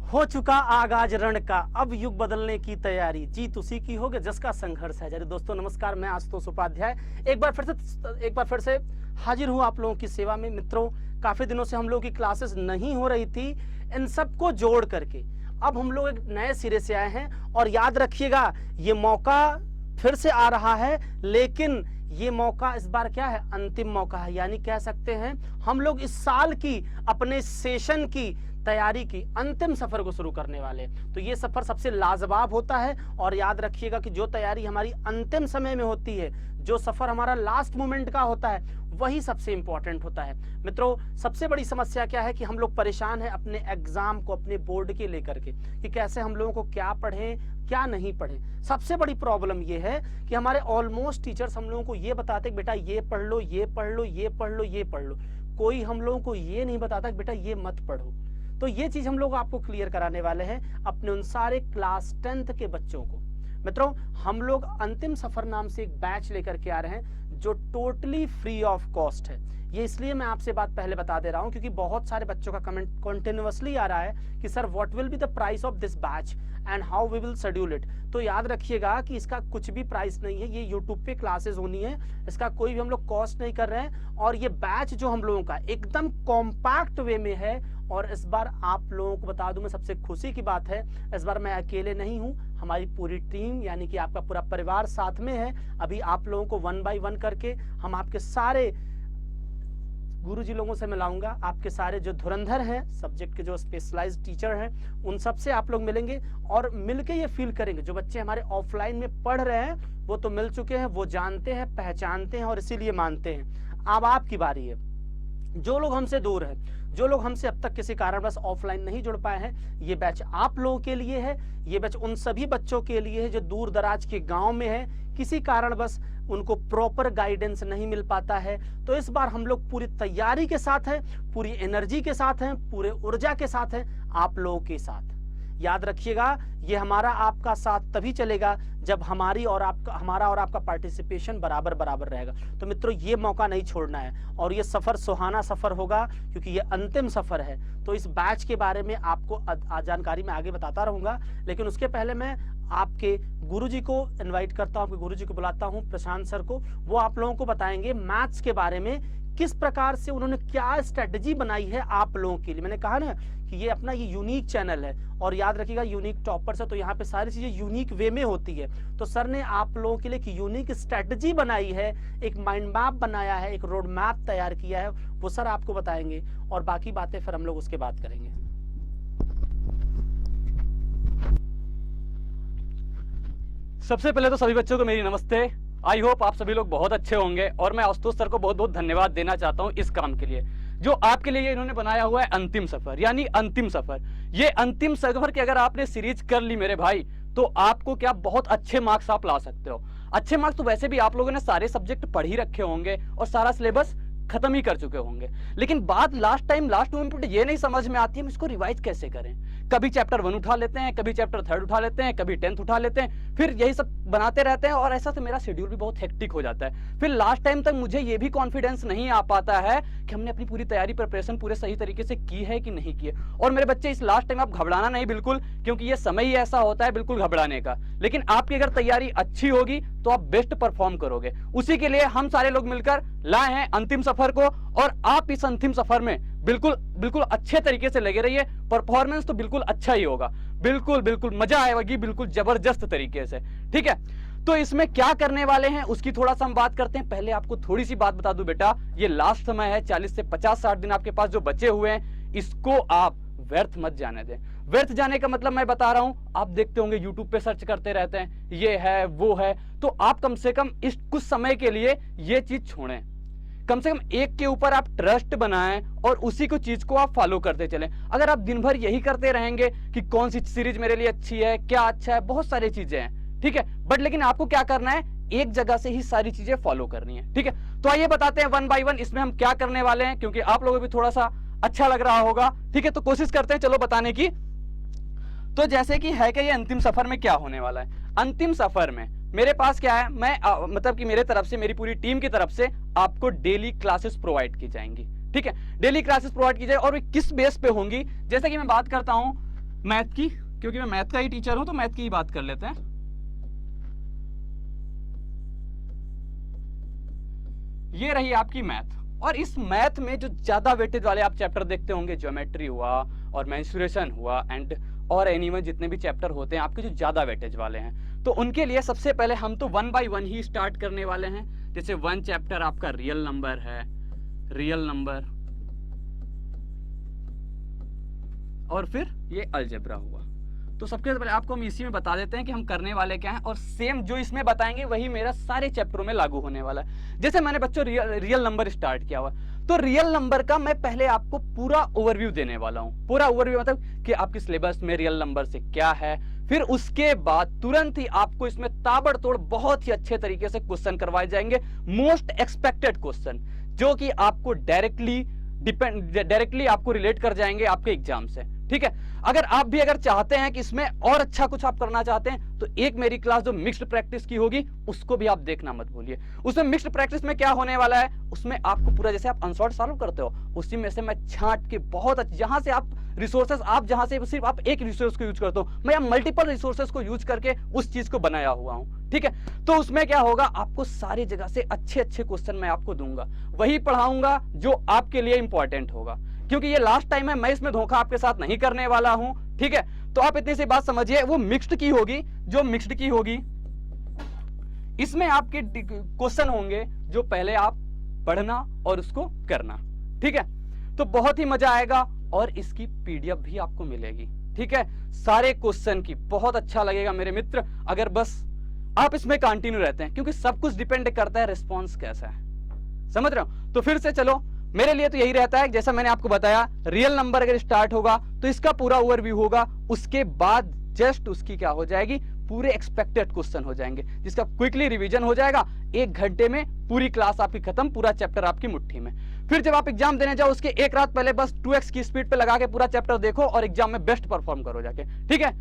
हो चुका आगाज रण का, अब युग बदलने की तैयारी, जीत उसी की होगी जिसका संघर्ष है जारी। दोस्तों नमस्कार, मैं आशुतोष उपाध्याय एक बार फिर से हाजिर हूं आप लोगों की सेवा में। मित्रों, काफी दिनों से हम लोगों की क्लासेस नहीं हो रही थी, इन सबको जोड़ करके अब हम लोग एक नए सिरे से आए हैं। और याद रखिएगा, ये मौका फिर से आ रहा है, लेकिन ये मौका इस बार क्या है, अंतिम मौका है। यानी कह सकते हैं हम लोग इस साल की अपने सेशन की तैयारी की अंतिम सफर को शुरू करने वाले हैं। तो ये सफर सबसे लाजवाब होता है। और याद रखिएगा कि जो तैयारी हमारी अंतिम समय में होती है, जो सफर हमारा लास्ट मोमेंट का होता है, वही सबसे इंपॉर्टेंट होता है। मित्रों, सबसे बड़ी समस्या क्या है कि हम लोग परेशान हैं अपने एग्जाम को, अपने बोर्ड के लेकर के, कि कैसे हम लोगों को क्या पढ़ें क्या नहीं पढ़ें। सबसे बड़ी प्रॉब्लम ये है कि हमारे ऑलमोस्ट टीचर्स हम लोगों को ये बताते बेटा ये पढ़ लो, ये पढ़ लो, ये पढ़ लो, ये पढ़ लो। कोई हम लोगों को ये नहीं बताता कि बेटा ये मत पढ़ो। तो ये चीज हम लोग आपको क्लियर कराने वाले हैं अपने उन सारे क्लास 10th के बच्चों को। मित्रों, हम लोग अंतिम सफर नाम से एक बैच लेकर के आ रहे हैं जो टोटली फ्री ऑफ कॉस्ट है। ये इसलिए मैं आपसे बात पहले बता दे रहा हूं क्योंकि बहुत सारे बच्चों का कमेंट कंटिन्यूअसली आ रहा है कि sir what will be the price of this batch and how we will schedule it. तो याद रखिएगा कि इसका कुछ भी प्राइस नहीं है, ये यूट्यूब पे क्लासेस होनी है, इसका कोई भी हम लोग कॉस्ट नहीं कर रहे हैं। और ये बैच जो हम लोगों का एकदम कॉम्पैक्ट वे में है। और इस बार आप लोगों को बता दूं, मैं सबसे खुशी की बात है, इस बार मैं अकेले नहीं हूं, हमारी पूरी टीम यानी कि आपका पूरा परिवार साथ में है। अभी आप लोगों को 1 by 1 करके हम आपके सारे गुरुजी लोगों से मिलाऊंगा। आपके सारे जो धुरंधर हैं, सब्जेक्ट के जो स्पेशलाइज्ड टीचर हैं, उन सब से आप लोग मिलेंगे और मिलके ये फील करेंगे। जो बच्चे हमारे ऑफलाइन में पढ़ रहे हैं वो तो मिल चुके हैं, वो जानते हैं, पहचानते हैं और इसीलिए मानते हैं। अब आपकी बारी है। जो लोग हमसे दूर हैं, जो लोग हमसे अब तक किसी कारणवश ऑफलाइन नहीं जुड़ पाए हैं, ये बैच आप लोगों के लिए है। ये बैच उन सभी बच्चों के लिए है जो दूर दराज के गांव में है, किसी कारणवश उनको प्रॉपर गाइडेंस नहीं मिल पाता है। तो इस बार हम लोग पूरी तैयारी के साथ हैं, पूरी एनर्जी के साथ हैं, पूरे ऊर्जा के साथ हैं, आप लोगों के साथ। याद रखिएगा, ये हमारा आपका साथ तभी चलेगा जब हमारा और आपका पार्टिसिपेशन बराबर बराबर रहेगा। तो मित्रों, ये मौका नहीं छोड़ना है और ये सफर सुहाना सफर होगा क्योंकि ये अंतिम सफर है। तो इस बैच के बारे में आपको जानकारी मैं आगे बताता रहूंगा, लेकिन उसके पहले मैं आपके गुरुजी को इनवाइट करता हूं, आपके गुरुजी को बुलाता हूं, प्रशांत सर को। वो आप लोगों को बताएंगे मैथ्स के बारे में, किस प्रकार से उन्होंने क्या स्ट्रेटजी बनाई है आप लोगों के लिए। मैंने कहा ना कि ये अपना ये यूनिक चैनल है और याद रखिएगा यूनिक टॉपर्स है, तो यहाँ पे सारी चीजें यूनिक वे में होती है। तो सर ने आप लोगों के लिए एक यूनिक स्ट्रेटजी बनाई है, एक माइंड मैप बनाया है, एक रोड मैप तैयार किया है, वो सर आपको बताएंगे और बाकी बातें फिर हम लोग उसके बाद करेंगे। सबसे पहले तो सभी बच्चों को मेरी नमस्ते। आई होप आप सभी लोग बहुत अच्छे होंगे और मैं आशुतोष सर को बहुत बहुत धन्यवाद देना चाहता हूं इस काम के लिए जो आपके लिए इन्होंने बनाया हुआ है अंतिम सफर, यानी अंतिम सफर। ये अंतिम सफर की अगर आपने सीरीज कर ली मेरे भाई, तो आपको क्या बहुत अच्छे मार्क्स आप ला सकते हो। अच्छे मार्क्स तो वैसे भी आप लोगों ने सारे सब्जेक्ट पढ़ ही रखे होंगे और सारा सिलेबस खत्म ही कर चुके होंगे, लेकिन बात लास्ट मोमेंट ये नहीं समझ में आती हम इसको रिवाइज कैसे करें। कभी चैप्टर 1 उठा लेते हैं, कभी चैप्टर 3 उठा लेते हैं, कभी 10th उठा लेते हैं, फिर यही सब बनाते रहते हैं और ऐसा तो मेरा शेड्यूल भी बहुत हेक्टिक हो जाता है। फिर लास्ट टाइम तक मुझे ये भी कॉन्फिडेंस नहीं आ पाता है कि हमने अपनी पूरी तैयारी प्रिपरेशन पूरे सही तरीके से की है कि नहीं की है। और मेरे बच्चे, इस लास्ट टाइम आप घबराना नहीं बिल्कुल, क्योंकि ये समय ही ऐसा होता है बिल्कुल घबराने का। लेकिन आपकी अगर तैयारी अच्छी होगी तो आप बेस्ट परफॉर्म करोगे। उसी के लिए हम सारे लोग मिलकर लाए हैं अंतिम सफर को और आप इस अंतिम सफर में बिल्कुल अच्छे तरीके से लगे रहिए। परफॉर्मेंस तो बिल्कुल अच्छा ही होगा, बिल्कुल मजा आएगी, बिल्कुल जबरदस्त तरीके से। ठीक है, तो इसमें क्या करने वाले हैं उसकी थोड़ा सा हम बात करते हैं। पहले आपको थोड़ी सी बात बता दूं बेटा, ये लास्ट समय है, 40 से 50-60 दिन आपके पास जो बचे हुए हैं, इसको आप व्यर्थ मत जाने दें। व्यर्थ जाने का मतलब मैं बता रहा हूं, आप देखते होंगे यूट्यूब पे सर्च करते रहते हैं, ये है वो है, तो आप कम से कम इस कुछ समय के लिए ये चीज छोड़ें। कम से कम एक के ऊपर आप ट्रस्ट बनाएं और उसी को चीज को आप फॉलो करते चलें। अगर आप दिन भर यही करते रहेंगे कि कौन सी सीरीज मेरे लिए अच्छी है, क्या अच्छा है, बहुत सारी चीजें हैं, ठीक है, बट लेकिन आपको क्या करना है, एक जगह से ही सारी चीजें फॉलो करनी है। ठीक है, तो आइए बताते हैं 1 by 1 इसमें हम क्या करने वाले हैं, क्योंकि आप लोगों को भी थोड़ा सा अच्छा लग रहा होगा। ठीक है, तो कोशिश करते हैं चलो बताने की। तो जैसे कि है कि ये अंतिम सफर में क्या होने वाला है। अंतिम सफर में मेरे पास क्या है, मैं मतलब कि मेरे तरफ से, मेरी पूरी टीम की तरफ से आपको डेली क्लासेस प्रोवाइड की जाएंगी। ठीक है, डेली क्लासेस प्रोवाइड की जाए और वे किस बेस पे होंगी, जैसे कि मैं बात करता हूं मैथ की, क्योंकि मैं मैथ का ही टीचर हूं तो मैथ की ही बात कर लेते हैं। ये रही आपकी मैथ, और इस मैथ में जो ज्यादा वेटेज वाले आप चैप्टर देखते होंगे, ज्योमेट्री हुआ और मेंसुरेशन हुआ एंड और एनीवन, जितने भी चैप्टर होते हैं आपके जो ज्यादा वेटेज वाले हैं, तो उनके लिए सबसे पहले हम तो 1 बाय 1 ही स्टार्ट करने वाले हैं। जैसे 1 चैप्टर आपका रियल नंबर है, रियल नंबर, और फिर ये अलजेब्रा हुआ। तो सबसे पहले आपको हम इसी में बता देते हैं कि हम करने वाले क्या हैं, और सेम जो इसमें बताएंगे वही मेरा सारे चैप्टरों में लागू होने वाला है। जैसे मैंने बच्चों रियल नंबर स्टार्ट किया हुआ, तो रियल नंबर का मैं पहले आपको पूरा ओवरव्यू देने वाला हूं। पूरा ओवरव्यू मतलब कि आपकी सिलेबस में रियल नंबर से क्या है, फिर उसके बाद तुरंत ही आपको इसमें ताबड़तोड़ बहुत ही अच्छे तरीके से क्वेश्चन करवाए जाएंगे, मोस्ट एक्सपेक्टेड क्वेश्चन, जो कि आपको डायरेक्टली आपको रिलेट कर जाएंगे आपके एग्जाम से। ठीक है, अगर आप भी अगर चाहते हैं कि इसमें और अच्छा कुछ आप करना चाहते हैं, तो एक मेरी क्लास जो मिक्स्ड प्रैक्टिस की होगी उसको भी आप देखना मत भूलिए। उसमें मिक्स्ड प्रैक्टिस में क्या होने वाला है, उसमें आपको पूरा जैसे आप अनसॉर्ट सॉल्व करते हो उसी में से मैं छांट के बहुत अच्छे, जहां से आप रिसोर्सेज, आप जहां से सिर्फ आप एक रिसोर्स को यूज करते हो, मैं मल्टीपल रिसोर्सेज को यूज करके उस चीज को बनाया हुआ हूं। ठीक है, तो उसमें क्या होगा, आपको सारी जगह से अच्छे अच्छे क्वेश्चन मैं आपको दूंगा, वही पढ़ाऊंगा जो आपके लिए इंपॉर्टेंट होगा, क्योंकि ये लास्ट टाइम है, मैं इसमें धोखा आपके साथ नहीं करने वाला हूं। ठीक है, तो आप इतनी सी बात समझिए, वो मिक्स्ड की होगी, जो मिक्स्ड की होगी इसमें आपके क्वेश्चन होंगे जो पहले आप पढ़ना और उसको करना। ठीक है, तो बहुत ही मजा आएगा, और इसकी पीडीएफ भी आपको मिलेगी। ठीक है, सारे क्वेश्चन की, बहुत अच्छा लगेगा मेरे मित्र अगर बस आप इसमें कंटिन्यू रहते हैं, क्योंकि सब कुछ डिपेंड करता है रिस्पॉन्स कैसा है, समझ रहे हो। तो फिर से चलो, मेरे लिए तो यही रहता है, जैसा मैंने आपको बताया, रियल नंबर अगर स्टार्ट होगा तो इसका पूरा ओवरव्यू होगा, उसके बाद जस्ट उसकी क्या हो जाएगी, पूरे एक्सपेक्टेड क्वेश्चन हो जाएंगे, जिसका क्विकली रिवीजन हो जाएगा। 1 घंटे में पूरी क्लास आपकी खत्म, पूरा चैप्टर आपकी मुट्ठी में। फिर जब आप एग्जाम देने जाओ उसके 1 रात पहले बस 2x की स्पीड पे लगा के पूरा चैप्टर देखो और एग्जाम में बेस्ट परफॉर्म करो जाके। ठीक है,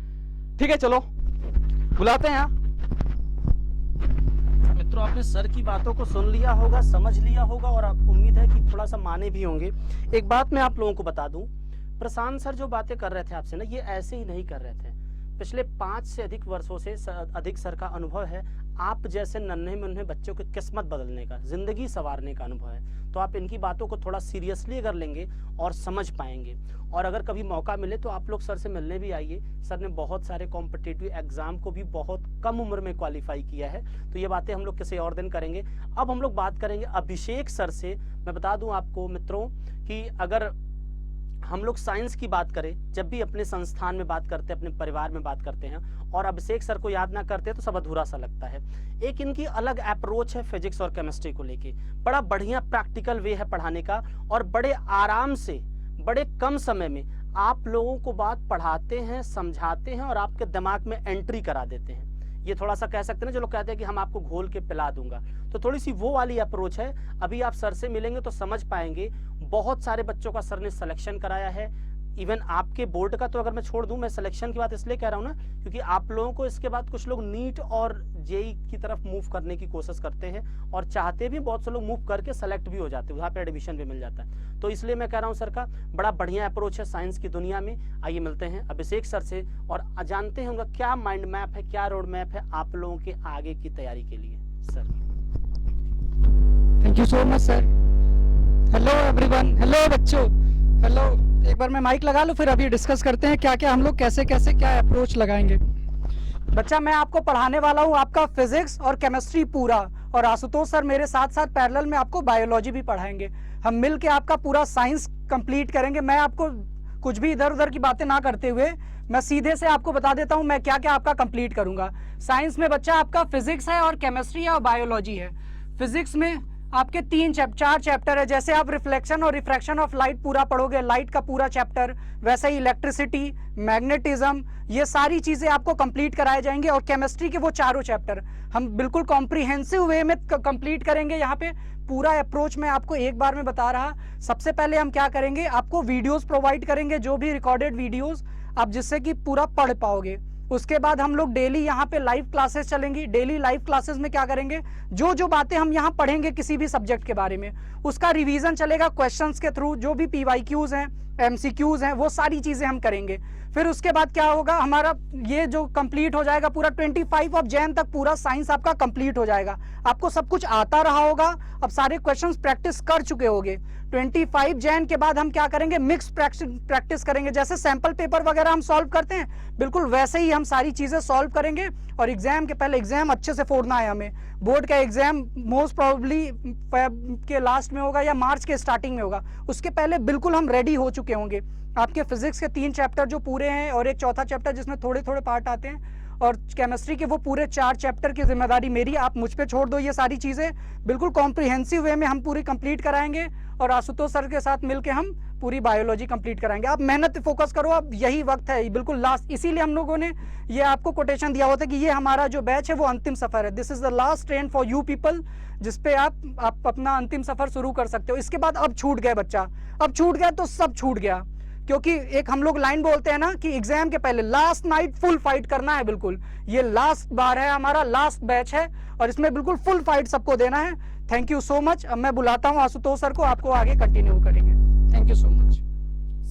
ठीक है, चलो बुलाते हैं। मित्रों, आपने सर की बातों को सुन लिया होगा, समझ लिया होगा, और आप उम्मीद है कि थोड़ा सा माने भी होंगे। एक बात मैं आप लोगों को बता दूं, प्रशांत सर जो बातें कर रहे थे आपसे ना, ये ऐसे ही नहीं कर रहे थे। पिछले 5 से अधिक वर्षों से अधिक सर का अनुभव है आप जैसे नन्हे मुन्ने बच्चों की किस्मत बदलने का, जिंदगी संवारने का अनुभव है। तो आप इनकी बातों को थोड़ा सीरियसली अगर लेंगे और समझ पाएंगे, और अगर कभी मौका मिले तो आप लोग सर से मिलने भी आइए। सर ने बहुत सारे कॉम्पिटिटिव एग्जाम को भी बहुत कम उम्र में क्वालिफाई किया है। तो ये बातें हम लोग किसी और दिन करेंगे। अब हम लोग बात करेंगे अभिषेक सर से। मैं बता दूं आपको मित्रों कि अगर हम लोग साइंस की बात करें, जब भी अपने संस्थान में बात करते हैं, अपने परिवार में बात करते हैं, और अभिषेक सर को याद ना करते तो सब अधूरा सा लगता है। एक इनकी अलग अप्रोच है फिजिक्स और केमिस्ट्री को लेके, बड़ा बढ़िया प्रैक्टिकल वे है पढ़ाने का, और बड़े आराम से बड़े कम समय में आप लोगों को बात पढ़ाते हैं, समझाते हैं, और आपके दिमाग में एंट्री करा देते हैं। ये थोड़ा सा कह सकते हैं ना, जो लोग कहते हैं कि हम आपको घोल के पिला दूंगा, तो थोड़ी सी वो वाली अप्रोच है। अभी आप सर से मिलेंगे तो समझ पाएंगे। बहुत सारे बच्चों का सर ने सिलेक्शन कराया है, इवन आपके बोर्ड का तो अगर मैं छोड़ दूं, मैं सिलेक्शन की बात इसलिए कह रहा हूं ना, क्योंकि आप लोगों को इसके बाद कुछ लोग नीट और जेई की तरफ मूव करने की कोशिश करते हैं, और चाहते भी बहुत से लोग मूव करके सेलेक्ट भी हो जाते हैं, वहाँ पे एडमिशन भी मिल जाता है। तो इसलिए मैं कह रहा हूँ सर का बड़ा बढ़िया अप्रोच है साइंस की दुनिया में। आइए मिलते हैं अभिषेक सर से और जानते हैं उनका क्या माइंड मैप है, क्या रोड मैप है आप लोगों के आगे की तैयारी के लिए। Sir thank you so much sir. Hello everyone, hello बच्चों, हेलो। एक बार मैं माइक लगा लूँ, फिर अभी डिस्कस करते हैं क्या क्या हम लोग कैसे कैसे क्या अप्रोच लगाएंगे। बच्चा, मैं आपको पढ़ाने वाला हूँ आपका फिजिक्स और केमिस्ट्री पूरा, और आशुतोष सर मेरे साथ साथ पैरेलल में आपको बायोलॉजी भी पढ़ाएंगे। हम मिल के आपका पूरा साइंस कंप्लीट करेंगे। मैं आपको कुछ भी इधर उधर की बातें ना करते हुए मैं सीधे से आपको बता देता हूँ मैं क्या क्या आपका कंप्लीट करूंगा। साइंस में बच्चा आपका फिजिक्स है और केमिस्ट्री है और बायोलॉजी है। फिजिक्स में आपके 4 चैप्टर है। जैसे आप रिफ्लेक्शन और रिफ्रैक्शन ऑफ लाइट पूरा पढ़ोगे, लाइट का पूरा चैप्टर, वैसे ही इलेक्ट्रिसिटी, मैग्नेटिज्म, ये सारी चीजें आपको कंप्लीट कराए जाएंगे। और केमिस्ट्री के वो 4 चैप्टर हम बिल्कुल कॉम्प्रिहेंसिव वे में कंप्लीट करेंगे। यहाँ पे पूरा अप्रोच मैं आपको एक बार में बता रहा। सबसे पहले हम क्या करेंगे, आपको वीडियोस प्रोवाइड करेंगे, जो भी रिकॉर्डेड वीडियोस आप जिससे कि पूरा पढ़ पाओगे। उसके बाद हम लोग डेली यहाँ पे लाइव क्लासेस चलेंगी। डेली लाइव क्लासेस में क्या करेंगे, जो जो बातें हम यहाँ पढ़ेंगे किसी भी सब्जेक्ट के बारे में, उसका रिवीजन चलेगा क्वेश्चंस के थ्रू। जो भी PYQs हैं, MCQs हैं, वो सारी चीज़ें हम करेंगे। फिर उसके बाद क्या होगा, हमारा ये जो कंप्लीट हो जाएगा पूरा 25 ऑफ जैन तक पूरा साइंस आपका कंप्लीट हो जाएगा। आपको सब कुछ आता रहा होगा, अब सारे क्वेश्चंस प्रैक्टिस कर चुके होंगे। 25 जैन के बाद हम क्या करेंगे, मिक्स प्रैक्टिस करेंगे। जैसे सैंपल पेपर वगैरह हम सॉल्व करते हैं, बिल्कुल वैसे ही हम सारी चीज़ें सॉल्व करेंगे। और एग्जाम के पहले एग्जाम अच्छे से फोड़ना है हमें। बोर्ड का एग्जाम मोस्ट प्रोबेबली फेब के लास्ट में होगा या मार्च के स्टार्टिंग में होगा, उसके पहले बिल्कुल हम रेडी हो चुके होंगे। आपके फिजिक्स के 3 चैप्टर जो पूरे हैं और एक चौथा चैप्टर जिसमें थोड़े थोड़े पार्ट आते हैं, और केमिस्ट्री के वो पूरे 4 चैप्टर की जिम्मेदारी मेरी, आप मुझ पे छोड़ दो। ये सारी चीज़ें बिल्कुल कॉम्प्रिहेंसिव वे में हम पूरी कंप्लीट कराएंगे और आशुतोष सर के साथ मिलके हम पूरी बायोलॉजी कंप्लीट कराएंगे। आप मेहनत फोकस करो, अब यही वक्त है बिल्कुल लास्ट। इसीलिए हम लोगों ने ये आपको कोटेशन दिया होता है कि ये हमारा जो बैच है वो अंतिम सफर है। This is the last train for you people, जिसपे आप अपना अंतिम सफर शुरू कर सकते हो। इसके बाद अब छूट गए बच्चा, अब छूट गया तो सब छूट गया। क्योंकि एक हम लोग लाइन बोलते हैं ना कि एग्जाम के पहले लास्ट नाइट फुल फाइट करना है। बिल्कुल ये लास्ट बार है, हमारा लास्ट बैच है और इसमें बिल्कुल फुल फाइट सबको देना है। Thank you so much. अब मैं बुलाता हूँ आशुतोष सर को, आपको आगे कंटिन्यू करेंगे। Thank you so much.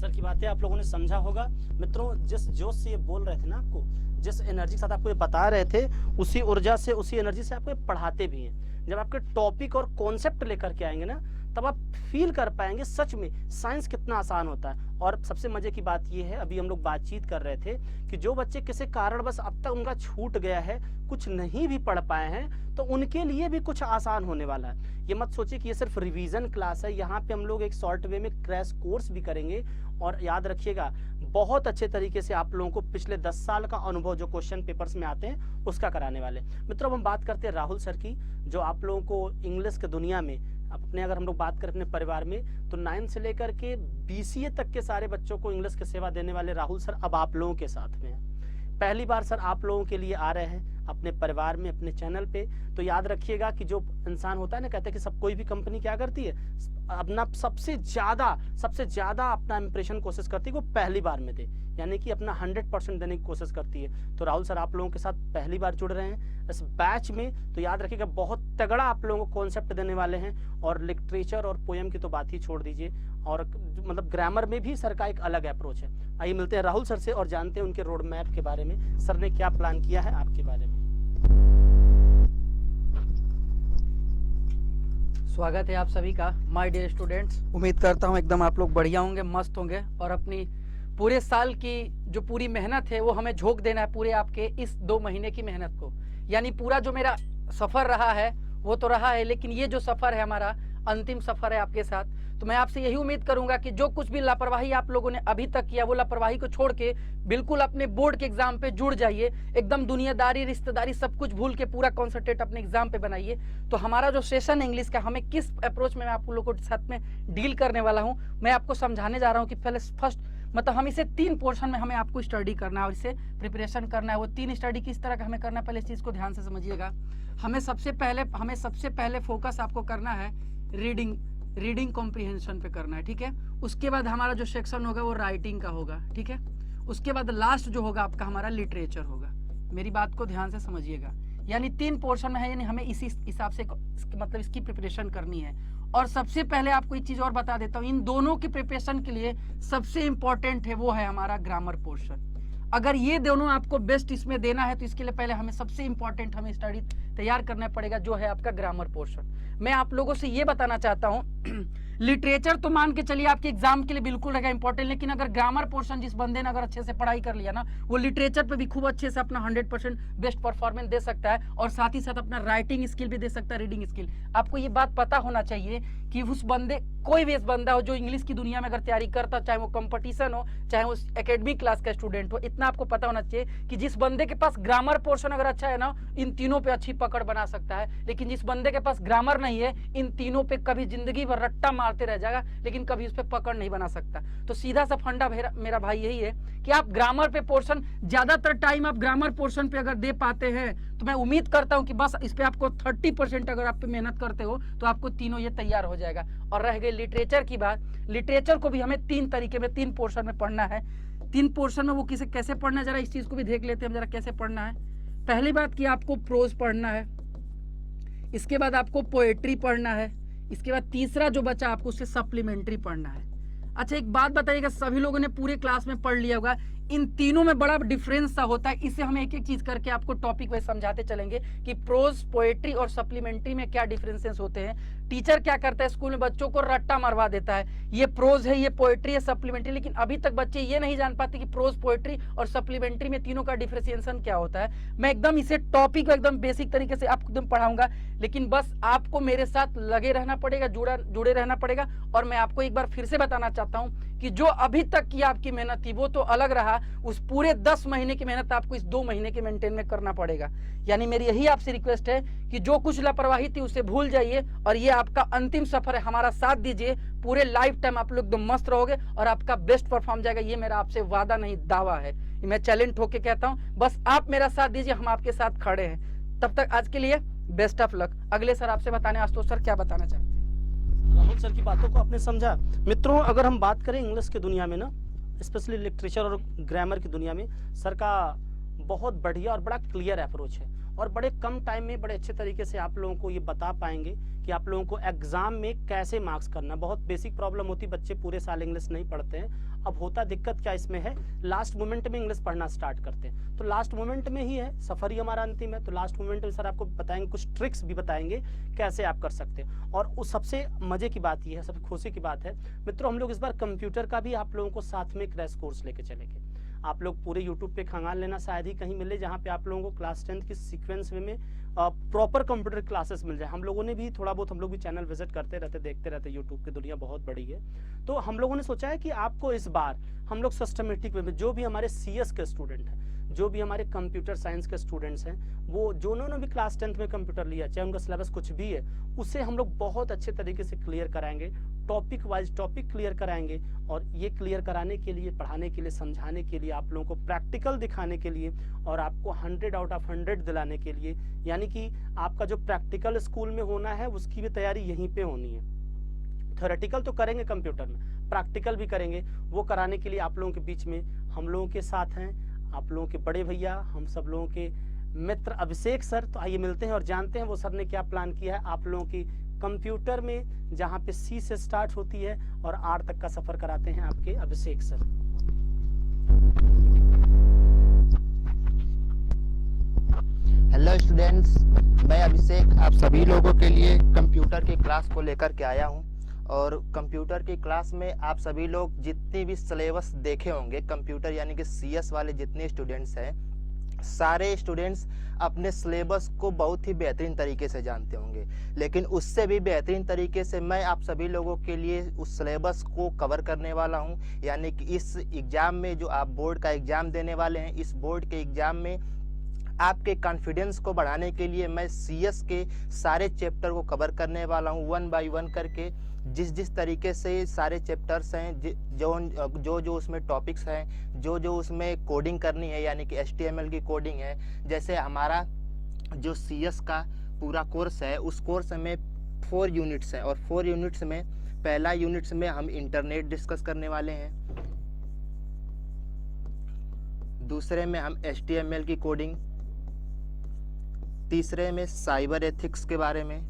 Sir की बातें आप लोगों ने समझा होगा। मित्रों, जिस जोश से ये बोल रहे थे ना, आपको जिस एनर्जी के साथ आपको ये बता रहे थे, उसी ऊर्जा से उसी एनर्जी से आपको ये पढ़ाते भी हैं। जब आपके टॉपिक और कॉन्सेप्ट लेकर के आएंगे ना, तब आप फील कर पाएंगे सच में साइंस कितना आसान होता है। और सबसे मजे की बात ये है, अभी हम लोग बातचीत कर रहे थे कि जो बच्चे किसी कारण बस अब तक उनका छूट गया है, कुछ नहीं भी पढ़ पाए हैं, तो उनके लिए भी कुछ आसान होने वाला है। ये मत सोचिए कि ये सिर्फ रिवीजन क्लास है, यहाँ पे हम लोग एक शॉर्ट वे में क्रैश कोर्स भी करेंगे। और याद रखिएगा, बहुत अच्छे तरीके से आप लोगों को पिछले 10 साल का अनुभव जो क्वेश्चन पेपर्स में आते हैं उसका कराने वाले। मित्रों, हम बात करते हैं राहुल सर की, जो आप लोगों को इंग्लिश की दुनिया में अपने, अगर हम लोग बात करें अपने परिवार में, तो 9 से लेकर के BCA तक के सारे बच्चों को इंग्लिश की सेवा देने वाले राहुल सर अब आप लोगों के साथ में हैं। पहली बार सर आप लोगों के लिए आ रहे हैं अपने परिवार में, अपने चैनल पे। तो याद रखिएगा कि जो इंसान होता है ना, कहते हैं कि सब कोई भी कंपनी क्या करती है, अपना सबसे ज्यादा अपना इंप्रेशन कोशिश करती है वो पहली बार में दे, यानी कि अपना 100% देने की कोशिश करती है। तो राहुल सर आप लोगों के साथ पहली बार जुड़ रहे हैं इस बैच में, तो याद रखिएगा बहुत तगड़ा आप लोगों को कॉन्सेप्ट देने वाले हैं। और लिटरेचर और पोएम की तो बात ही छोड़ दीजिए, और मतलब ग्रामर में भी सर का एक अलग अप्रोच है। आइए मिलते हैं राहुल सर से और जानते हैं उनके रोड मैप के बारे में, सर ने क्या प्लान किया है आपके बारे में। स्वागत है आप सभी का माय डियर स्टूडेंट्स। उम्मीद करता हूँ एकदम आप लोग बढ़िया होंगे, मस्त होंगे, और अपनी पूरे साल की जो पूरी मेहनत है वो हमें झोंक देना है पूरे आपके इस 2 महीने की मेहनत को। यानी पूरा जो मेरा सफ़र रहा है वो तो रहा है, लेकिन ये जो सफ़र है हमारा अंतिम सफ़र है आपके साथ। तो मैं आपसे यही उम्मीद करूंगा कि जो कुछ भी लापरवाही आप लोगों ने अभी तक किया, वो लापरवाही को छोड़ के बिल्कुल अपने बोर्ड के एग्जाम पे जुड़ जाइए। एकदम दुनियादारी, रिश्तेदारी सब कुछ भूल के पूरा कॉन्सेंट्रेट अपने एग्जाम पे बनाइए। तो हमारा जो सेशन है इंग्लिश का, हमें किस अप्रोच में मैं आप लोगों के साथ में डील करने वाला हूँ, मैं आपको समझाने जा रहा हूँ कि पहले फर्स्ट मतलब हम इसे 3 पोर्शन में हमें आपको स्टडी करना है और इसे प्रिपरेशन करना है। वो 3 स्टडी किस तरह का हमें करना है, पहले इस चीज़ को ध्यान से समझिएगा। हमें सबसे पहले फोकस आपको करना है रीडिंग कॉम्प्रिहेंशन पे करना है, ठीक है। उसके बाद हमारा जो सेक्शन होगा वो राइटिंग का होगा, ठीक है। उसके बाद लास्ट जो होगा आपका हमारा लिटरेचर होगा। मेरी बात को ध्यान से समझिएगा, यानी 3 पोर्शन में है, यानी हमें इसी हिसाब से मतलब इसकी प्रिपरेशन करनी है। और सबसे पहले आपको एक चीज और बता देता हूँ, इन दोनों की प्रिपरेशन के लिए सबसे इंपॉर्टेंट है वो है हमारा ग्रामर पोर्शन। अगर ये दोनों आपको बेस्ट इसमें देना है तो इसके लिए पहले हमें सबसे इंपॉर्टेंट हमें स्टडी तैयार करना पड़ेगा, जो है आपका ग्रामर पोर्शन। मैं आप लोगों से ये बताना चाहता हूँ लिटरेचर तो मान के चलिए आपके एग्जाम के लिए बिल्कुल रहेगा इंपॉर्टेंट, लेकिन अगर ग्रामर पोर्शन जिस बंदे ने अगर अच्छे से पढ़ाई कर लिया ना, वो लिटरेचर पे भी खूब अच्छे से अपना 100% बेस्ट परफॉर्मेंस दे सकता है, और साथ ही साथ अपना राइटिंग स्किल भी दे सकता है, रीडिंग स्किल। आपको ये बात पता होना चाहिए कि उस बंदे, कोई भी बंदा हो जो इंग्लिश की दुनिया में अगर तैयारी करता, चाहे वो कंपटीशन हो, चाहे वो एकेडमिक क्लास का स्टूडेंट हो, इतना आपको पता होना चाहिए कि जिस बंदे के पास ग्रामर पोर्शन अगर अच्छा है ना, इन तीनों पे अच्छी पकड़ बना सकता है। लेकिन जिस बंदे के पास ग्रामर नहीं है, इन तीनों पे कभी जिंदगी भर रट्टा मारते रह जाएगा, लेकिन कभी उस पर पकड़ नहीं बना सकता। तो सीधा सा फंडा मेरा भाई यही है कि आप ग्रामर पे पोर्शन, ज्यादातर टाइम आप ग्रामर पोर्शन पे अगर दे पाते हैं तो मैं उम्मीद करता हूं कि बस इस पे आपको 30% अगर आप पे मेहनत करते हो तो आपको तीनों ये तैयार हो जाएगा। और रह गई लिटरेचर की बात, लिटरेचर को भी हमें 3 तरीके में 3 पोर्शन में पढ़ना है। 3 पोर्शन में वो कैसे पढ़ना है, जरा इस चीज को भी देख लेते हैं हम, जरा कैसे पढ़ना है। पहली बात कि आपको प्रोज पढ़ना है, इसके बाद आपको पोएट्री पढ़ना है, इसके बाद तीसरा जो बचा आपको उससे सप्लीमेंट्री पढ़ना है। अच्छा एक बात बताइएगा, सभी लोगों ने पूरे क्लास में पढ़ लिया होगा, इन तीनों में बड़ा डिफरेंस सा होता है। इसे हम एक एक चीज करके आपको टॉपिक वाइज समझाते चलेंगे कि प्रोज, पोएट्री और सप्लीमेंट्री में क्या डिफरेंसेस होते हैं। टीचर क्या करता है स्कूल में, बच्चों को रट्टा मरवा देता है, ये प्रोज है, ये पोएट्री है, सप्लीमेंट्री, लेकिन अभी तक बच्चे ये नहीं जान पाते कि प्रोज, पोएट्री और सप्लीमेंट्री में तीनों का डिफरेंशिएशन क्या होता है। मैं एकदम इसे टॉपिक एकदम बेसिक तरीके से आपको एकदम पढ़ाऊंगा, लेकिन बस आपको मेरे साथ लगे रहना पड़ेगा, जुड़े रहना पड़ेगा। और मैं आपको एक बार फिर से बताना चाहता हूं कि जो अभी तक की आपकी मेहनत थी वो तो अलग रहा, उस पूरे 10 महीने की मेहनत आपको इस 2 महीने के मेंटेन में करना पड़ेगा। यानी मेरी यही आपसे रिक्वेस्ट है कि जो कुछ लापरवाही थी उसे भूल जाइए, और ये आपका अंतिम सफर है, हमारा साथ दीजिए। पूरे लाइफ टाइम आप लोग एकदम मस्त रहोगे और आपका बेस्ट परफॉर्म जाएगा, ये मेरा आपसे वादा नहीं दावा है, मैं चैलेंज ठोक के कहता हूँ। बस आप मेरा साथ दीजिए, हम आपके साथ खड़े हैं। तब तक आज के लिए बेस्ट ऑफ लक। अगले सर आपसे बताने, आशुतोष सर क्या बताना चाहते हैं? राहुल सर की बातों को आपने समझा। मित्रों, अगर हम बात करें इंग्लिश की दुनिया में ना, स्पेशली लिटरेचर और ग्रामर की दुनिया में, सर का बहुत बढ़िया और बड़ा क्लियर अप्रोच है, और बड़े कम टाइम में बड़े अच्छे तरीके से आप लोगों को ये बता पाएंगे कि आप लोगों को एग्जाम में कैसे मार्क्स करना। बहुत बेसिक प्रॉब्लम होती, बच्चे पूरे साल इंग्लिश नहीं पढ़ते हैं। अब होता दिक्कत क्या इसमें है, लास्ट मोमेंट में इंग्लिश पढ़ना स्टार्ट करते हैं, तो लास्ट मोमेंट में ही है, सफर ही हमारा अंतिम है। तो लास्ट मोमेंट में सर आपको बताएंगे, कुछ ट्रिक्स भी बताएंगे कैसे आप कर सकते हैं। और उस सबसे मजे की बात ये है, सबसे खुशी की बात है मित्रों, हम लोग इस बार कंप्यूटर का भी आप लोगों को साथ में क्रैश कोर्स लेके चलेंगे। आप लोग पूरे YouTube पे खंगाल लेना, शायद ही कहीं मिले जहाँ पे आप लोगों को क्लास 10 की सीक्वेंस में प्रॉपर कंप्यूटर क्लासेस मिल जाए। हम लोगों ने भी थोड़ा बहुत, हम लोग भी चैनल विजिट करते रहते, देखते रहते, YouTube की दुनिया बहुत बड़ी है। तो हम लोगों ने सोचा है कि आपको इस बार हम लोग सिस्टमेटिक वे में, जो भी हमारे CS के स्टूडेंट हैं, जो भी हमारे कंप्यूटर साइंस के स्टूडेंट्स हैं, वो जो उन्होंने भी क्लास 10 में कंप्यूटर लिया, चाहे उनका सिलेबस कुछ भी है, उसे हम लोग बहुत अच्छे तरीके से क्लियर कराएंगे, टॉपिक वाइज टॉपिक क्लियर कराएंगे। और ये क्लियर कराने के लिए, पढ़ाने के लिए, समझाने के लिए, आप लोगों को प्रैक्टिकल दिखाने के लिए, और आपको 100 आउट ऑफ 100 दिलाने के लिए, यानी कि आपका जो प्रैक्टिकल स्कूल में होना है उसकी भी तैयारी यहीं पे होनी है। थ्योरेटिकल तो करेंगे कंप्यूटर में, प्रैक्टिकल भी करेंगे। वो कराने के लिए आप लोगों के बीच में हम लोगों के साथ हैं आप लोगों के बड़े भैया, हम सब लोगों के मित्र अभिषेक सर। तो आइए मिलते हैं और जानते हैं वो सर ने क्या प्लान किया है आप लोगों की कंप्यूटर में, जहां पे C से स्टार्ट होती है और R तक का सफर कराते हैं आपके अभिषेक सर। हेलो स्टूडेंट्स, मैं अभिषेक आप सभी लोगों के लिए कंप्यूटर की क्लास को लेकर के आया हूं। और कंप्यूटर की क्लास में आप सभी लोग जितनी भी सिलेबस देखे होंगे कंप्यूटर यानी कि CS वाले जितने स्टूडेंट्स हैं, सारे स्टूडेंट्स अपने सिलेबस को बहुत ही बेहतरीन तरीके से जानते होंगे। लेकिन उससे भी बेहतरीन तरीके से मैं आप सभी लोगों के लिए उस सिलेबस को कवर करने वाला हूं। यानी कि इस एग्ज़ाम में जो आप बोर्ड का एग्ज़ाम देने वाले हैं, इस बोर्ड के एग्ज़ाम में आपके कॉन्फिडेंस को बढ़ाने के लिए मैं CS के सारे चैप्टर को कवर करने वाला हूं, 1 बाय 1 करके। जिस तरीके से सारे चैप्टर्स हैं, जो उसमें टॉपिक्स हैं, जो उसमें कोडिंग करनी है, यानी कि HTML की कोडिंग है। जैसे हमारा जो CS का पूरा कोर्स है, उस कोर्स में 4 यूनिट्स हैं, और 4 यूनिट्स में पहला यूनिट्स में हम इंटरनेट डिस्कस करने वाले हैं, दूसरे में हम HTML की कोडिंग, तीसरे में साइबर एथिक्स के बारे में,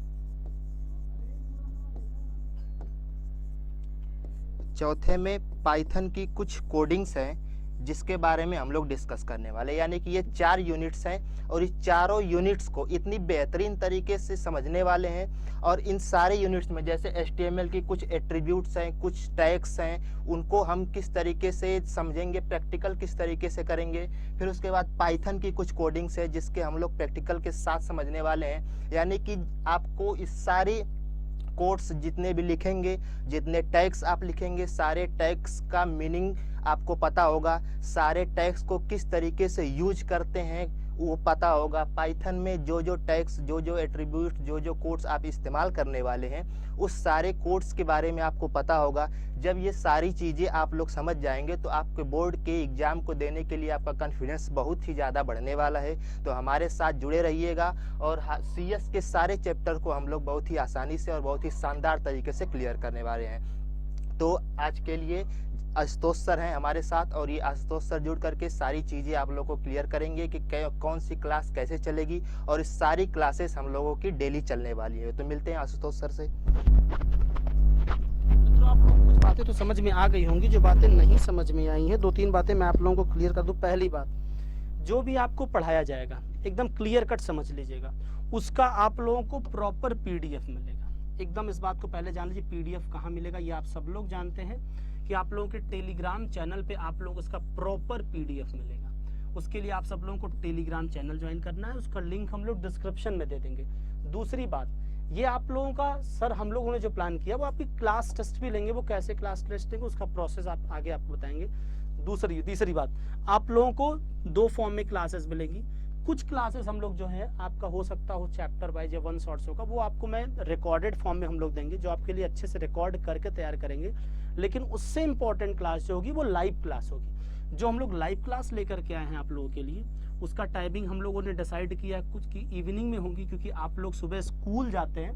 चौथे में पाइथन की कुछ कोडिंग्स हैं जिसके बारे में हम लोग डिस्कस करने वाले। यानी कि ये 4 यूनिट्स हैं और इस चारों यूनिट्स को इतनी बेहतरीन तरीके से समझने वाले हैं। और इन सारे यूनिट्स में जैसे HTML की कुछ एट्रीब्यूट्स हैं, कुछ टैग्स हैं, उनको हम किस तरीके से समझेंगे, प्रैक्टिकल किस तरीके से करेंगे। फिर उसके बाद पाइथन की कुछ कोडिंग्स है जिसके हम लोग प्रैक्टिकल के साथ समझने वाले हैं। यानी कि आपको इस सारी कोड्स जितने भी लिखेंगे, जितने टैग्स आप लिखेंगे, सारे टैग्स का मीनिंग आपको पता होगा, सारे टैग्स को किस तरीके से यूज करते हैं वो पता होगा। पाइथन में जो टैग्स, जो एट्रीब्यूट, जो कोड्स आप इस्तेमाल करने वाले हैं, उस सारे कोड्स के बारे में आपको पता होगा। जब ये सारी चीज़ें आप लोग समझ जाएंगे तो आपके बोर्ड के एग्ज़ाम को देने के लिए आपका कॉन्फिडेंस बहुत ही ज़्यादा बढ़ने वाला है। तो हमारे साथ जुड़े रहिएगा और CS के सारे चैप्टर को हम लोग बहुत ही आसानी से और बहुत ही शानदार तरीके से क्लियर करने वाले हैं। तो आज के लिए आशुतोष सर हैं हमारे साथ, और ये आशुतोष सर जुड़ करके सारी चीज़ें आप लोगों को क्लियर करेंगे कि कौन सी क्लास कैसे चलेगी, और इस सारी क्लासेस हम लोगों की डेली चलने वाली है। तो मिलते हैं आशुतोष सर से। मित्रों, आप लोगों को कुछ बातें तो समझ में आ गई होंगी, जो बातें नहीं समझ में आई हैं 2-3 बातें मैं आप लोगों को क्लियर कर दूं। पहली बात, जो भी आपको पढ़ाया जाएगा एकदम क्लियर कट समझ लीजिएगा, उसका आप लोगों को प्रॉपर पीडीएफ मिलेगा। एकदम इस बात को पहले जान लीजिए, पीडीएफ कहाँ मिलेगा ये आप सब लोग जानते हैं कि आप लोगों के टेलीग्राम चैनल पे आप लोगों को इसका प्रॉपर पीडीएफ मिलेगा। उसके लिए आप सब लोगों को टेलीग्राम चैनल ज्वाइन करना है, उसका लिंक हम लोग डिस्क्रिप्शन में दे देंगे। दूसरी बात, ये आप लोगों का सर हम लोगों ने जो प्लान किया वो आपकी क्लास टेस्ट भी लेंगे, वो कैसे क्लास टेस्ट लेंगे उसका प्रोसेस आप आगे आपको बताएंगे। तीसरी बात, आप लोगों को 2 फॉर्म में क्लासेस मिलेंगी। कुछ क्लासेस हम लोग जो है आपका हो सकता हो चैप्टर वाइज या 1 शॉट्स होगा, वो आपको मैं रिकॉर्डेड फॉर्म में हम लोग देंगे, जो आपके लिए अच्छे से रिकॉर्ड करके तैयार करेंगे। लेकिन उससे इंपॉर्टेंट क्लास जो होगी वो लाइव क्लास होगी। जो हम लोग लाइव क्लास लेकर के आए हैं आप लोगों के लिए, उसका टाइमिंग हम लोगों ने डिसाइड किया कुछ की इवनिंग में होंगी, क्योंकि आप लोग सुबह स्कूल जाते हैं,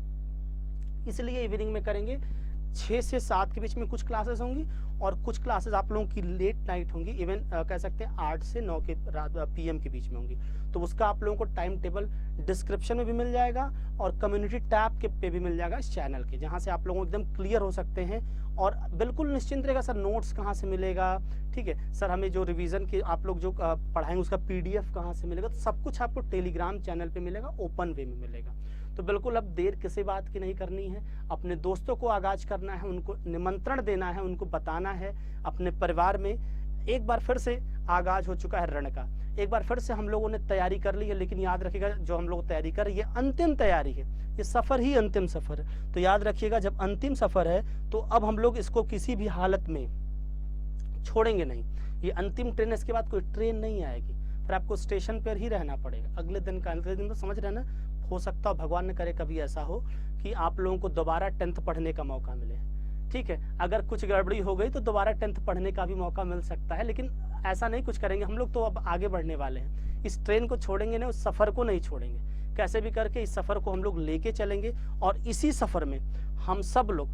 इसलिए इवनिंग में करेंगे। 6 से 7 के बीच में कुछ क्लासेस होंगी और कुछ क्लासेस आप लोगों की लेट नाइट होंगी, इवन कह सकते हैं 8 से 9 के रात PM के बीच में होंगी। तो उसका आप लोगों को टाइम टेबल डिस्क्रिप्शन में भी मिल जाएगा और कम्युनिटी टैब के पे भी मिल जाएगा इस चैनल के, जहाँ से आप लोगों को एकदम क्लियर हो सकते हैं और बिल्कुल निश्चिंत रहेगा। सर नोट्स कहाँ से मिलेगा, ठीक है सर, हमें जो रिवीजन के आप लोग जो पढ़ाएंगे उसका PDF कहाँ से मिलेगा, तो सब कुछ आपको टेलीग्राम चैनल पे मिलेगा, ओपन वे में मिलेगा। तो बिल्कुल अब देर किसी बात की नहीं करनी है, अपने दोस्तों को आगाज करना है, उनको निमंत्रण देना है, उनको बताना है अपने परिवार में। एक बार फिर से आगाज हो चुका है रण का, एक बार फिर से हम लोगों ने तैयारी कर ली है, लेकिन याद रखिएगा जो हम लोग तैयारी कर, ये अंतिम तैयारी है, ये सफर ही अंतिम सफर है। तो याद रखिएगा जब अंतिम सफर है तो अब हम लोग इसको किसी भी हालत में छोड़ेंगे नहीं। ये अंतिम ट्रेन, इसके बाद कोई ट्रेन नहीं आएगी, फिर आपको स्टेशन पर ही रहना पड़ेगा। अगले दिन तो समझ रहे ना, हो सकता हो भगवान न करे कभी ऐसा हो कि आप लोगों को दोबारा 10th पढ़ने का मौका मिले, ठीक है। अगर कुछ गड़बड़ी हो गई तो दोबारा 10th पढ़ने का भी मौका मिल सकता है, लेकिन ऐसा नहीं कुछ करेंगे हम लोग। तो अब आगे बढ़ने वाले हैं, इस ट्रेन को छोड़ेंगे नहीं, उस सफ़र को नहीं छोड़ेंगे, कैसे भी करके इस सफ़र को हम लोग लेके चलेंगे। और इसी सफ़र में हम सब लोग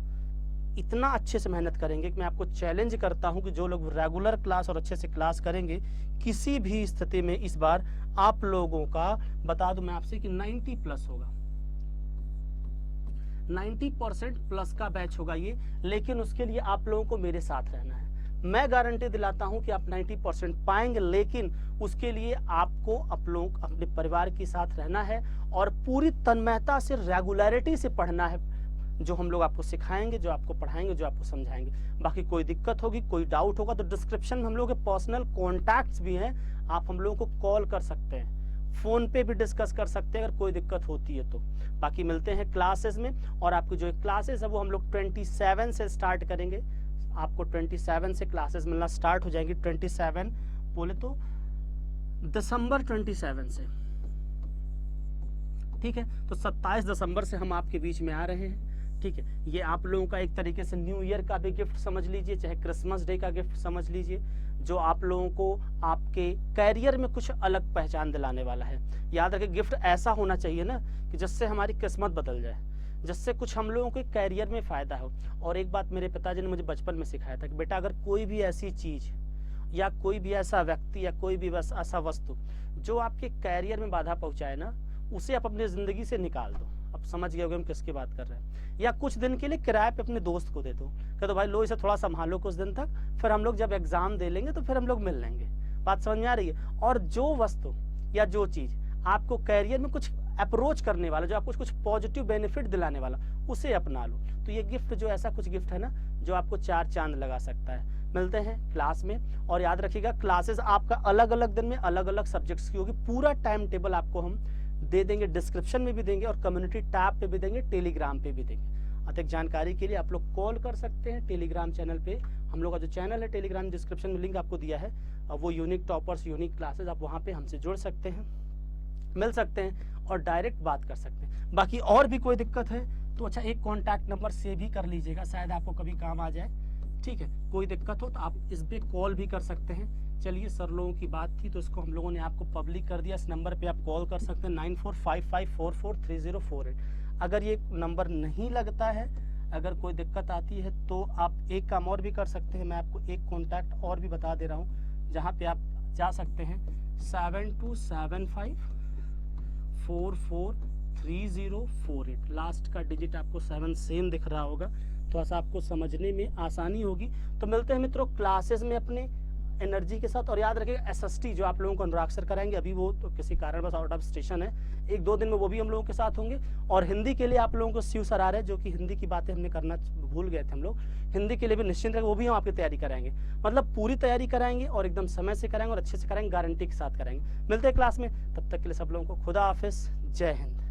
इतना अच्छे से मेहनत करेंगे कि मैं आपको चैलेंज करता हूं कि जो लोग रेगुलर क्लास और अच्छे से क्लास करेंगे, किसी भी स्थिति में इस बार आप लोगों का बता दूं मैं आपसे कि 90 प्लस होगा, 90% प्लस का बैच होगा ये। लेकिन उसके लिए आप लोगों को मेरे साथ रहना है। मैं गारंटी दिलाता हूं कि आप 90% पाएंगे, लेकिन उसके लिए आपको आप लोग अपने परिवार के साथ रहना है और पूरी तन्मयता से, रेगुलरिटी से पढ़ना है, जो हम लोग आपको सिखाएंगे, जो आपको पढ़ाएंगे, जो आपको समझाएंगे। बाकी कोई दिक्कत होगी, कोई डाउट होगा तो डिस्क्रिप्शन में हम लोग के पर्सनल कॉन्टैक्ट्स भी हैं, आप हम लोगों को कॉल कर सकते हैं, फोन पे भी डिस्कस कर सकते हैं अगर कोई दिक्कत होती है तो। बाकी मिलते हैं क्लासेस में, और आपकी जो क्लासेस है वो हम लोग 27 से स्टार्ट करेंगे। आपको 27 से क्लासेस मिलना स्टार्ट हो जाएंगी। 27 बोले तो दिसंबर 27 से, ठीक है। तो 27 दिसंबर से हम आपके बीच में आ रहे हैं, ठीक है। ये आप लोगों का एक तरीके से न्यू ईयर का भी गिफ्ट समझ लीजिए, चाहे क्रिसमस डे का गिफ्ट समझ लीजिए, जो आप लोगों को आपके कैरियर में कुछ अलग पहचान दिलाने वाला है। याद रखें, गिफ्ट ऐसा होना चाहिए ना कि जिससे हमारी किस्मत बदल जाए, जिससे कुछ हम लोगों के कैरियर में फ़ायदा हो। और एक बात मेरे पिताजी ने मुझे बचपन में सिखाया था कि बेटा, अगर कोई भी ऐसी चीज़ या कोई भी ऐसा व्यक्ति या कोई भी ऐसा वस्तु जो आपके कैरियर में बाधा पहुँचाए ना, उसे आप अपनी ज़िंदगी से निकाल दो। अब समझ गए होंगे हम किसकी बात कर रहे हैं। या कुछ दिन के लिए किराए पे अपने दोस्त को दे दो, कह दो भाई लो इसे थोड़ा संभालो कुछ दिन तक, फिर हम लोग जब एग्जाम दे लेंगे तो फिर हम लोग मिल लेंगे। बात समझ में आ रही है। और जो वस्तु या जो चीज़ आपको कैरियर में कुछ अप्रोच करने वाला, जो आपको कुछ पॉजिटिव बेनिफिट दिलाने वाला, उसे अपना लो। तो ये गिफ्ट जो ऐसा कुछ गिफ्ट है ना जो आपको 4 चांद लगा सकता है। मिलते हैं क्लास में, और याद रखिएगा क्लासेस आपका अलग अलग दिन में अलग अलग सब्जेक्ट्स की होगी। पूरा टाइम टेबल आपको हम दे देंगे, डिस्क्रिप्शन में भी देंगे और कम्युनिटी टैब पे भी देंगे, टेलीग्राम पे भी देंगे। अधिक जानकारी के लिए आप लोग कॉल कर सकते हैं टेलीग्राम चैनल पे। हम लोग का जो चैनल है टेलीग्राम, डिस्क्रिप्शन में लिंक आपको दिया है, वो यूनिक टॉपर्स यूनिक क्लासेस, आप वहाँ पे हमसे जुड़ सकते हैं, मिल सकते हैं और डायरेक्ट बात कर सकते हैं। बाकी और भी कोई दिक्कत है तो अच्छा एक कॉन्टैक्ट नंबर से भी कर लीजिएगा, शायद आपको कभी काम आ जाए, ठीक है। कोई दिक्कत हो तो आप इस पर कॉल भी कर सकते हैं। चलिए, सर लोगों की बात थी तो इसको हम लोगों ने आपको पब्लिक कर दिया। इस नंबर पे आप कॉल कर सकते हैं 9455443048। अगर ये नंबर नहीं लगता है, अगर कोई दिक्कत आती है तो आप एक काम और भी कर सकते हैं। मैं आपको एक कॉन्टैक्ट और भी बता दे रहा हूँ जहाँ पे आप जा सकते हैं 7275443048। लास्ट का डिजिट आपको 7 सेम दिख रहा होगा, थोड़ा सा आपको समझने में आसानी होगी। तो मिलते हैं मित्रों क्लासेस में अपने एनर्जी के साथ। और याद रखिएगा SST जो आप लोगों को अनुराग सर कराएंगे, अभी वो तो किसी कारणवश आउट ऑफ स्टेशन है, 1-2 दिन में वो भी हम लोगों के साथ होंगे। और हिंदी के लिए आप लोगों को शिव सर आ रहे हैं, जो कि हिंदी की बातें हमने करना भूल गए थे हम लोग। हिंदी के लिए भी निश्चिंत रहे, वो भी हम आपकी तैयारी कराएंगे, मतलब पूरी तैयारी कराएंगे और एकदम समय से कराएंगे और अच्छे से कराएंगे, गारंटी के साथ कराएंगे। मिलते हैं क्लास में, तब तक के लिए सब लोगों को खुदा हाफिज, जय हिंद।